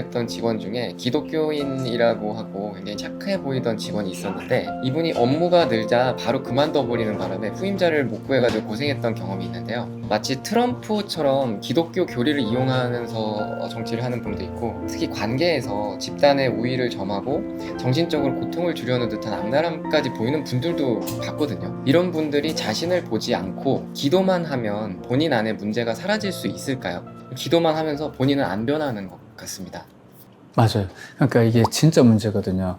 근무했던 직원 중에 기독교인이라고 하고 굉장히 착해 보이던 직원이 있었는데, 이분이 업무가 늘자 바로 그만둬 버리는 바람에 후임자를 못 구해가지고 고생했던 경험이 있는데요. 마치 트럼프처럼 기독교 교리를 이용하면서 정치를 하는 분도 있고, 특히 관계에서 집단의 우위를 점하고 정신적으로 고통을 주려는 듯한 악랄함까지 보이는 분들도 봤거든요. 이런 분들이 자신을 보지 않고 기도만 하면 본인 안에 문제가 사라질 수 있을까요? 기도만 하면서 본인은 안 변하는 것 같습니다. 맞아요. 그러니까 이게 진짜 문제거든요.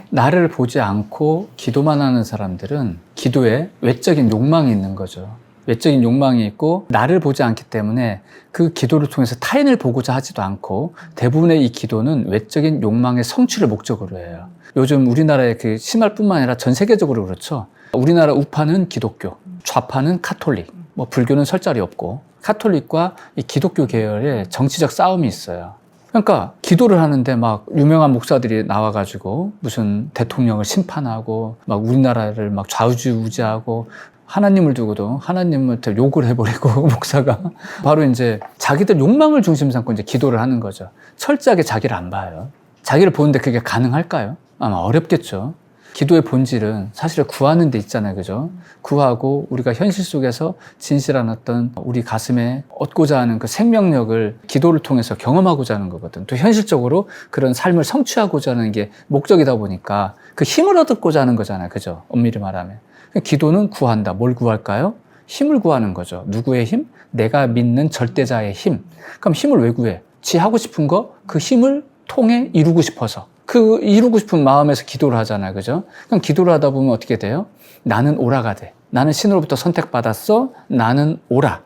나를 보지 않고 기도만 하는 사람들은 기도에 외적인 욕망이 있는 거죠. 외적인 욕망이 있고 나를 보지 않기 때문에 그 기도를 통해서 타인을 보고자 하지도 않고, 대부분의 이 기도는 외적인 욕망의 성취를 목적으로 해요. 요즘 우리나라에 그 심할 뿐만 아니라 전 세계적으로 그렇죠. 우리나라 우파는 기독교, 좌파는 카톨릭, 뭐 불교는 설 자리 없고, 카톨릭과 이 기독교 계열의 정치적 싸움이 있어요. 그러니까 기도를 하는데 막 유명한 목사들이 나와가지고 무슨 대통령을 심판하고 막 우리나라를 막 좌우지우지하고, 하나님을 두고도 하나님한테 욕을 해버리고 목사가 바로 이제 자기들 욕망을 중심 삼고 이제 기도를 하는 거죠. 철저하게 자기를 안 봐요. 자기를 보는데 그게 가능할까요? 아마 어렵겠죠. 기도의 본질은 사실 구하는 데 있잖아요. 그죠? 구하고 우리가 현실 속에서 진실한 어떤 우리 가슴에 얻고자 하는 그 생명력을 기도를 통해서 경험하고자 하는 거거든. 또 현실적으로 그런 삶을 성취하고자 하는 게 목적이다 보니까 그 힘을 얻고자 하는 거잖아요. 그죠? 엄밀히 말하면. 기도는 구한다. 뭘 구할까요? 힘을 구하는 거죠. 누구의 힘? 내가 믿는 절대자의 힘. 그럼 힘을 왜 구해? 지 하고 싶은 거, 그 힘을 통해 이루고 싶어서. 그 이루고 싶은 마음에서 기도를 하잖아요. 그죠? 그럼 기도를 하다 보면 어떻게 돼요? 나는 오라가 돼. 나는 신으로부터 선택받았어. 나는 오라.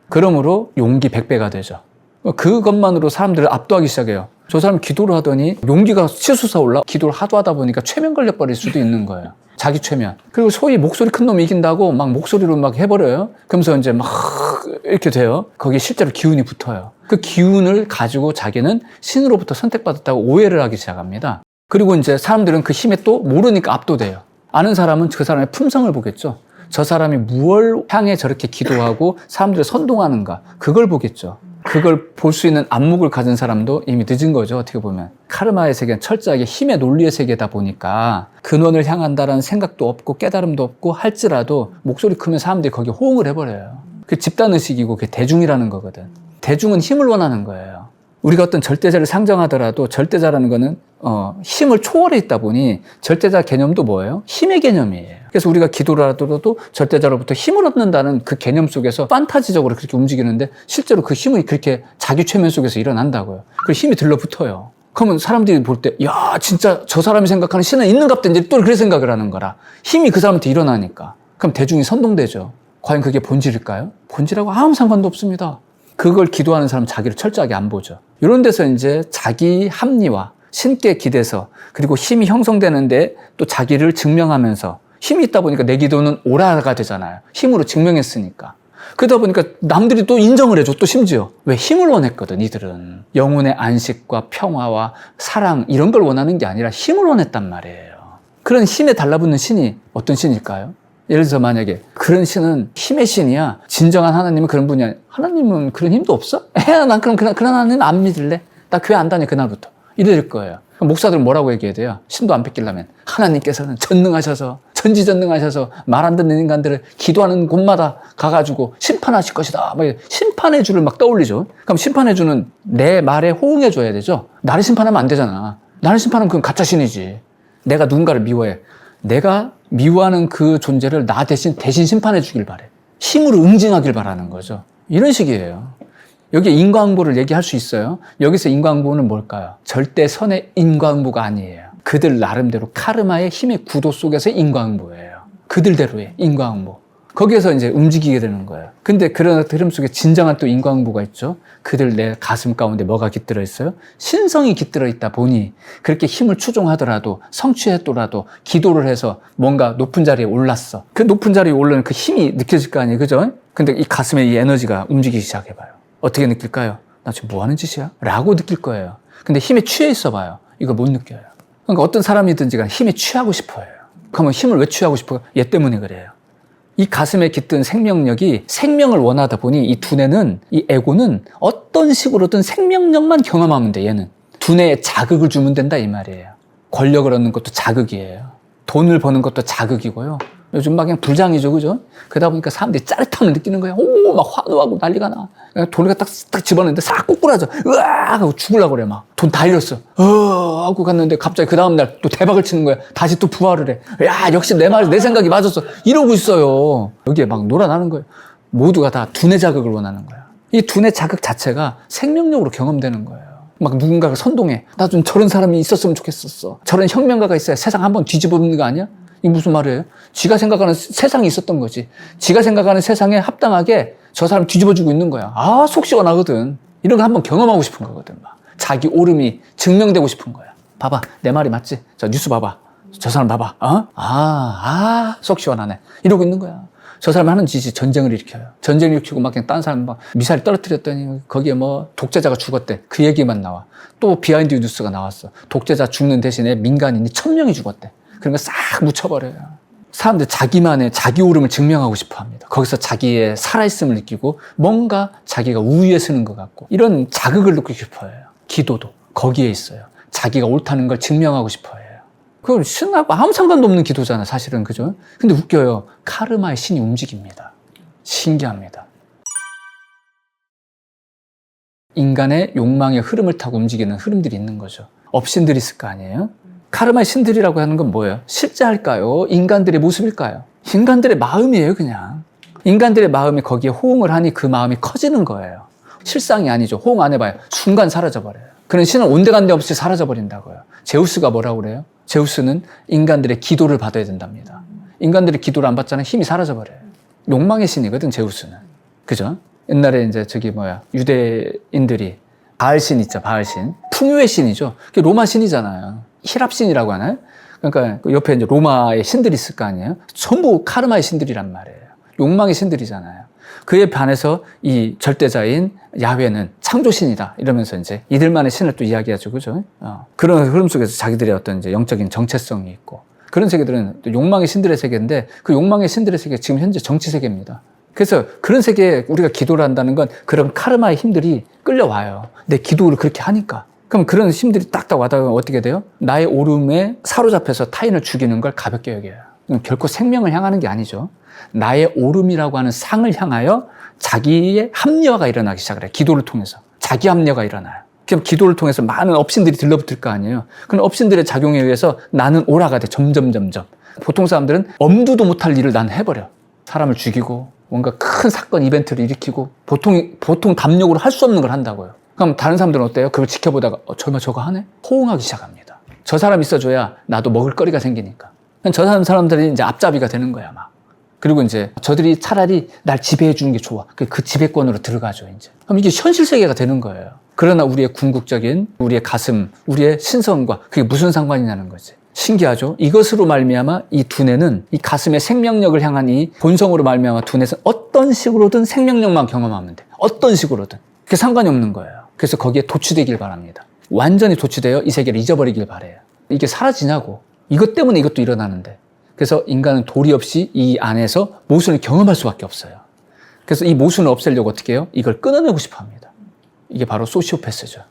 그러므로 용기 100배가 되죠. 그것만으로 사람들을 압도하기 시작해요. 저 사람 기도를 하더니 용기가 치솟아 올라. 기도를 하도 하다 보니까 최면 걸려버릴 수도 있는 거예요. 자기 최면. 그리고 소위 목소리 큰 놈이 이긴다고 막 목소리로 막 해버려요. 그러면서 이제 막 이렇게 돼요. 거기에 실제로 기운이 붙어요. 그 기운을 가지고 자기는 신으로부터 선택받았다고 오해를 하기 시작합니다. 그리고 이제 사람들은 그 힘에 또 모르니까 압도돼요. 아는 사람은 그 사람의 품성을 보겠죠. 저 사람이 무엇을 향해 저렇게 기도하고 사람들을 선동하는가, 그걸 보겠죠. 그걸 볼 수 있는 안목을 가진 사람도 이미 늦은 거죠. 어떻게 보면 카르마의 세계는 철저하게 힘의 논리의 세계다 보니까 근원을 향한다라는 생각도 없고 깨달음도 없고 할지라도 목소리 크면 사람들이 거기에 호응을 해버려요. 그 집단의식이고 그게 대중이라는 거거든. 대중은 힘을 원하는 거예요. 우리가 어떤 절대자를 상정하더라도 절대자라는 거는 힘을 초월해 있다 보니 절대자 개념도 뭐예요? 힘의 개념이에요. 그래서 우리가 기도를 하더라도 절대자로부터 힘을 얻는다는 그 개념 속에서 판타지적으로 그렇게 움직이는데, 실제로 그 힘이 그렇게 자기 최면 속에서 일어난다고요. 그 힘이 들러붙어요. 그러면 사람들이 볼 때, 야, 진짜 저 사람이 생각하는 신은 있는 갑다. 이제 또 그렇게 생각을 하는 거라. 힘이 그 사람한테 일어나니까. 그럼 대중이 선동되죠. 과연 그게 본질일까요? 본질하고 아무 상관도 없습니다. 그걸 기도하는 사람은 자기를 철저하게 안 보죠. 이런 데서 이제 자기 합리화, 신께 기대서, 그리고 힘이 형성되는데 또 자기를 증명하면서, 힘이 있다 보니까 내 기도는 오라가 되잖아요. 힘으로 증명했으니까. 그러다 보니까 남들이 또 인정을 해줘. 또 심지어. 왜? 힘을 원했거든, 이들은. 영혼의 안식과 평화와 사랑, 이런 걸 원하는 게 아니라 힘을 원했단 말이에요. 그런 힘에 달라붙는 신이 어떤 신일까요? 예를 들어서 만약에 그런 신은 힘의 신이야. 진정한 하나님은 그런 분이 아니야. 하나님은 그런 힘도 없어? 난 그럼 그런 하나님 안 믿을래? 나 교회 안 다녀, 그날부터. 이럴 거예요. 그럼 목사들은 뭐라고 얘기해야 돼요? 신도 안 뺏기려면 하나님께서는 전능하셔서, 전지전능하셔서 말 안 듣는 인간들을 기도하는 곳마다 가가지고 심판하실 것이다. 막 심판의 주를 막 떠올리죠. 그럼 심판의 주는 내 말에 호응해 줘야 되죠. 나를 심판하면 안 되잖아. 나를 심판하면 그건 가짜 신이지. 내가 누군가를 미워해. 내가 미워하는 그 존재를 나 대신 심판해 주길 바래. 힘으로 응징하길 바라는 거죠. 이런 식이에요. 여기에 인과응보를 얘기할 수 있어요. 여기서 인과응보는 뭘까요? 절대 선의 인과응보가 아니에요. 그들 나름대로 카르마의 힘의 구도 속에서의 인과응보예요. 그들대로의 인과응보. 거기에서 이제 움직이게 되는 거예요. 근데 그런 흐름 속에 진정한 또 인과응보가 있죠. 그들 내 가슴 가운데 뭐가 깃들어 있어요? 신성이 깃들어 있다 보니 그렇게 힘을 추종하더라도, 성취했더라도 기도를 해서 뭔가 높은 자리에 올랐어. 그 높은 자리에 올라는 그 힘이 느껴질 거 아니에요. 그죠? 근데 이 가슴에 이 에너지가 움직이기 시작해봐요. 어떻게 느낄까요? 나 지금 뭐 하는 짓이야? 라고 느낄 거예요. 근데 힘에 취해 있어 봐요. 이거 못 느껴요. 그러니까 어떤 사람이든지 간에 힘에 취하고 싶어요. 그러면 힘을 왜 취하고 싶어요? 얘 때문에 그래요. 이 가슴에 깃든 생명력이 생명을 원하다 보니 이 두뇌는, 이 에고는 어떤 식으로든 생명력만 경험하면 돼, 얘는. 두뇌에 자극을 주면 된다 이 말이에요. 권력을 얻는 것도 자극이에요. 돈을 버는 것도 자극이고요. 요즘 막 그냥 불장이죠, 그죠? 그러다 보니까 사람들이 짜릿함을 느끼는 거예요. 오, 막 환호하고 난리가 나. 돈을 딱 집어넣는데 싹 꼬꾸라져. 으악! 하고 죽으려고 그래, 막. 돈 다 잃었어. 하고 갔는데 갑자기 그 다음날 또 대박을 치는 거야. 다시 또 부활을 해. 야, 역시 내 생각이 맞았어. 이러고 있어요. 여기에 막 놀아나는 거예요. 모두가 다 두뇌 자극을 원하는 거야. 이 두뇌 자극 자체가 생명력으로 경험되는 거예요. 막 누군가가 선동해. 나 좀 저런 사람이 있었으면 좋겠었어. 저런 혁명가가 있어야 세상 한번 뒤집어보는 거 아니야? 이게 무슨 말이에요? 지가 생각하는 세상이 있었던 거지. 지가 생각하는 세상에 합당하게 저 사람 뒤집어주고 있는 거야. 아, 속 시원하거든. 이런 거 한번 경험하고 싶은 거거든. 막. 자기 옳음이 증명되고 싶은 거야. 봐봐, 내 말이 맞지? 저 뉴스 봐봐. 저 사람 봐봐. 속 시원하네. 이러고 있는 거야. 저 사람이 하는 짓이 전쟁을 일으켜요. 전쟁을 일으키고 막 그냥 딴 사람 막 미사일 떨어뜨렸더니 거기에 뭐 독재자가 죽었대. 그 얘기만 나와. 또 비하인드 뉴스가 나왔어. 독재자 죽는 대신에 민간인이 1000명이 죽었대. 그런 거 싹 묻혀버려요. 사람들 자기만의 자기 옳음을 증명하고 싶어 합니다. 거기서 자기의 살아있음을 느끼고 뭔가 자기가 우위에 서는 것 같고 이런 자극을 느끼고 싶어 해요. 기도도 거기에 있어요. 자기가 옳다는 걸 증명하고 싶어 해요. 그건 신하고 아무 상관도 없는 기도잖아, 사실은. 그죠? 근데 웃겨요. 카르마의 신이 움직입니다. 신기합니다. 인간의 욕망의 흐름을 타고 움직이는 흐름들이 있는 거죠. 업신들이 있을 거 아니에요? 카르마의 신들이라고 하는 건 뭐예요? 실제할까요? 인간들의 모습일까요? 인간들의 마음이에요, 그냥. 인간들의 마음이 거기에 호응을 하니 그 마음이 커지는 거예요. 실상이 아니죠. 호응 안 해봐요. 순간 사라져버려요. 그런 신은 온데간데 없이 사라져버린다고요. 제우스가 뭐라고 그래요? 제우스는 인간들의 기도를 받아야 된답니다. 인간들의 기도를 안 받잖아요. 힘이 사라져버려요. 욕망의 신이거든, 제우스는. 그죠? 옛날에 이제 유대인들이 바알신 있죠, 바알신. 풍요의 신이죠. 그게 로마 신이잖아요. 히랍 신이라고 하나요? 그러니까 그 옆에 이제 로마의 신들이 있을 거 아니에요? 전부 카르마의 신들이란 말이에요. 욕망의 신들이잖아요. 그에 반해서 이 절대자인 야훼는 창조신이다. 이러면서 이제 이들만의 신을 또 이야기하죠. 그죠? 그런 흐름 속에서 자기들의 어떤 이제 영적인 정체성이 있고. 그런 세계들은 또 욕망의 신들의 세계인데 그 욕망의 신들의 세계 지금 현재 정치 세계입니다. 그래서 그런 세계에 우리가 기도를 한다는 건 그런 카르마의 힘들이 끌려와요. 내 기도를 그렇게 하니까. 그럼 그런 힘들이 딱딱 와닿으면 어떻게 돼요? 나의 오름에 사로잡혀서 타인을 죽이는 걸 가볍게 여겨요. 결코 생명을 향하는 게 아니죠. 나의 오름이라고 하는 상을 향하여 자기의 합리화가 일어나기 시작을 해요. 기도를 통해서. 자기 합리화가 일어나요. 그럼 기도를 통해서 많은 업신들이 들러붙을 거 아니에요. 그런 업신들의 작용에 의해서 나는 오라가 돼. 점점. 보통 사람들은 엄두도 못할 일을 난 해버려. 사람을 죽이고 뭔가 큰 사건 이벤트를 일으키고 보통 담력으로 할 수 없는 걸 한다고요. 그럼 다른 사람들은 어때요? 그걸 지켜보다가 설마 저거 하네? 호응하기 시작합니다. 저 사람 있어줘야 나도 먹을 거리가 생기니까. 저 사람들이 이제 앞잡이가 되는 거야, 막. 그리고 이제 저들이 차라리 날 지배해 주는 게 좋아. 그 지배권으로 들어가죠, 이제. 그럼 이게 현실 세계가 되는 거예요. 그러나 우리의 궁극적인, 우리의 가슴, 우리의 신성과 그게 무슨 상관이냐는 거지. 신기하죠? 이것으로 말미암아 이 두뇌는 이 가슴의 생명력을 향한 이 본성으로 말미암아 두뇌는 어떤 식으로든 생명력만 경험하면 돼. 어떤 식으로든. 그게 상관이 없는 거예요. 그래서 거기에 도취되길 바랍니다. 완전히 도취되어 이 세계를 잊어버리길 바래요. 이게 사라지냐고. 이것 때문에 이것도 일어나는데. 그래서 인간은 도리 없이 이 안에서 모순을 경험할 수밖에 없어요. 그래서 이 모순을 없애려고 어떻게 해요? 이걸 끊어내고 싶어 합니다. 이게 바로 소시오패스죠.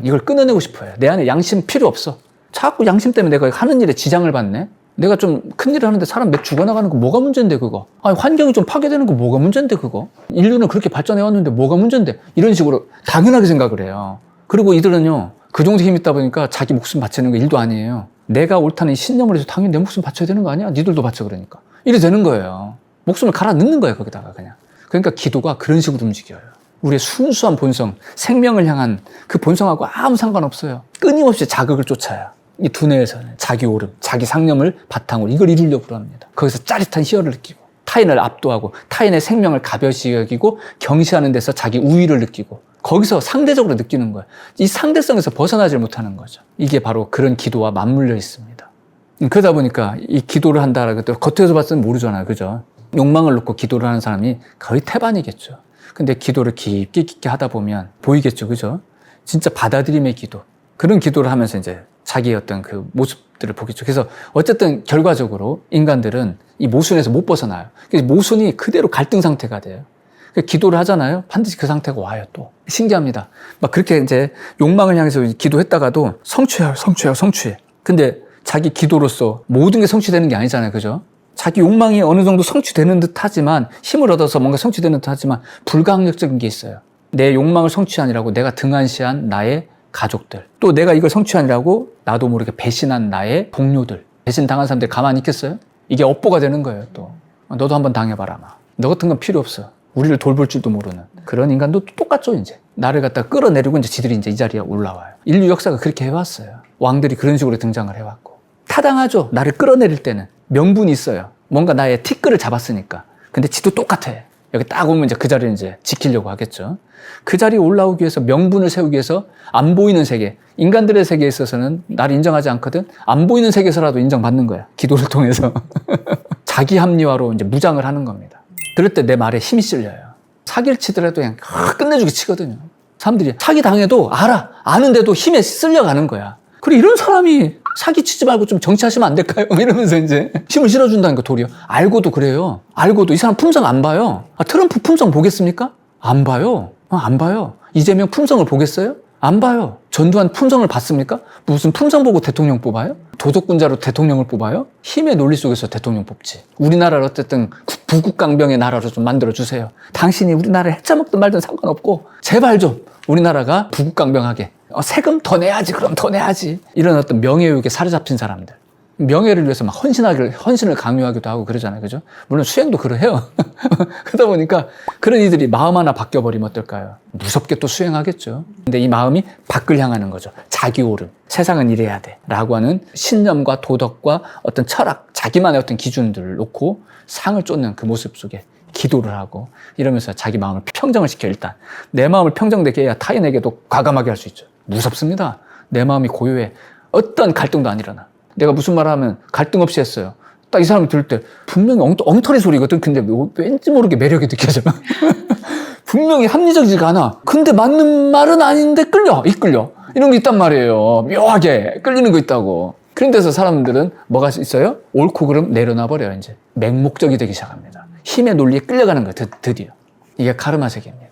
이걸 끊어내고 싶어요. 내 안에 양심 필요 없어. 자꾸 양심 때문에 내가 하는 일에 지장을 받네? 내가 좀 큰일을 하는데 사람 몇 죽어나가는 거 뭐가 문제인데 그거? 아니 환경이 좀 파괴되는 거 뭐가 문제인데 그거? 인류는 그렇게 발전해왔는데 뭐가 문제인데? 이런 식으로 당연하게 생각을 해요. 그리고 이들은요. 그 정도 힘이 있다 보니까 자기 목숨 바치는 거 일도 아니에요. 내가 옳다는 신념을 해서 당연히 내 목숨 바쳐야 되는 거 아니야? 니들도 바쳐 그러니까. 이래 되는 거예요. 목숨을 갈아 넣는 거예요 거기다가 그냥. 그러니까 기도가 그런 식으로 움직여요. 우리의 순수한 본성, 생명을 향한 그 본성하고 아무 상관없어요. 끊임없이 자극을 쫓아요. 이 두뇌에서는 자기 오름, 자기 상념을 바탕으로 이걸 이루려고 합니다. 거기서 짜릿한 희열을 느끼고 타인을 압도하고 타인의 생명을 가벼이 여기고 경시하는 데서 자기 우위를 느끼고 거기서 상대적으로 느끼는 거예요. 이 상대성에서 벗어나질 못하는 거죠. 이게 바로 그런 기도와 맞물려 있습니다. 그러다 보니까 이 기도를 한다라고 또 겉에서 봤을 땐 모르잖아요. 그죠? 욕망을 놓고 기도를 하는 사람이 거의 태반이겠죠. 근데 기도를 깊게 하다 보면 보이겠죠. 그죠? 진짜 받아들임의 기도. 그런 기도를 하면서 이제 자기의 어떤 그 모습들을 보겠죠. 그래서 어쨌든 결과적으로 인간들은 이 모순에서 못 벗어나요. 그래서 모순이 그대로 갈등 상태가 돼요. 기도를 하잖아요. 반드시 그 상태가 와요, 또. 신기합니다. 막 그렇게 이제 욕망을 향해서 기도했다가도 성취해. 근데 자기 기도로서 모든 게 성취되는 게 아니잖아요. 그죠? 자기 욕망이 어느 정도 성취되는 듯 하지만, 힘을 얻어서 뭔가 성취되는 듯 하지만, 불가항력적인 게 있어요. 내 욕망을 성취하느라고 내가 등한시한 나의 가족들. 또 내가 이걸 성취하느라고 나도 모르게 배신한 나의 동료들. 배신당한 사람들이 가만히 있겠어요? 이게 업보가 되는 거예요, 또. 너도 한번 당해봐라, 마. 너 같은 건 필요 없어. 우리를 돌볼 줄도 모르는. 그런 인간도 똑같죠, 이제. 나를 갖다 끌어내리고 이제 지들이 이제 이 자리에 올라와요. 인류 역사가 그렇게 해왔어요. 왕들이 그런 식으로 등장을 해왔고. 타당하죠. 나를 끌어내릴 때는. 명분이 있어요. 뭔가 나의 티끌을 잡았으니까. 근데 지도 똑같아. 여기 딱 오면 이제 그 자리를 이제 지키려고 하겠죠. 그 자리에 올라오기 위해서, 명분을 세우기 위해서 안 보이는 세계, 인간들의 세계에 있어서는 나를 인정하지 않거든. 안 보이는 세계에서라도 인정받는 거야. 기도를 통해서. 자기 합리화로 이제 무장을 하는 겁니다. 그럴 때 내 말에 힘이 실려요. 사기를 치더라도 그냥 끝내주기 치거든요. 사람들이 사기 당해도 알아. 아는데도 힘에 쓸려가는 거야. 그래, 이런 사람이 사기 치지 말고 좀 정치하시면 안 될까요? 이러면서 이제 힘을 실어준다는 거, 도리어. 알고도 그래요. 알고도 이 사람 품성 안 봐요. 트럼프 품성 보겠습니까? 안 봐요. 안 봐요. 이재명 품성을 보겠어요? 안 봐요. 전두환 품성을 봤습니까? 무슨 품성 보고 대통령 뽑아요? 도덕군자로 대통령을 뽑아요? 힘의 논리 속에서 대통령 뽑지. 우리나라를 어쨌든 부국강병의 나라로 좀 만들어주세요. 당신이 우리나라에 해쳐먹든 말든 상관없고 제발 좀 우리나라가 부국강병하게. 세금 더 내야지, 그럼 더 내야지. 이런 어떤 명예욕에 사로잡힌 사람들. 명예를 위해서 막 헌신을 강요하기도 하고 그러잖아요. 그죠? 물론 수행도 그러해요. 그러다 보니까 그런 이들이 마음 하나 바뀌어버리면 어떨까요? 무섭게 또 수행하겠죠. 근데 이 마음이 밖을 향하는 거죠. 자기 옳음. 세상은 이래야 돼. 라고 하는 신념과 도덕과 어떤 철학, 자기만의 어떤 기준들을 놓고 상을 쫓는 그 모습 속에 기도를 하고 이러면서 자기 마음을 평정을 시켜. 일단 내 마음을 평정되게 해야 타인에게도 과감하게 할 수 있죠. 무섭습니다. 내 마음이 고요해. 어떤 갈등도 안 일어나. 내가 무슨 말을 하면 갈등 없이 했어요. 딱 이 사람이 들을 때 분명히 엉터리 소리거든. 근데 왠지 모르게 매력이 느껴져. 분명히 합리적이지가 않아. 근데 맞는 말은 아닌데 이끌려. 이런 게 있단 말이에요. 묘하게 끌리는 거 있다고. 그런 데서 사람들은 뭐가 있어요? 옳고 그름 내려놔 버려요. 이제 맹목적이 되기 시작합니다. 힘의 논리에 끌려가는 거예요. 드디어. 이게 카르마 세계입니다.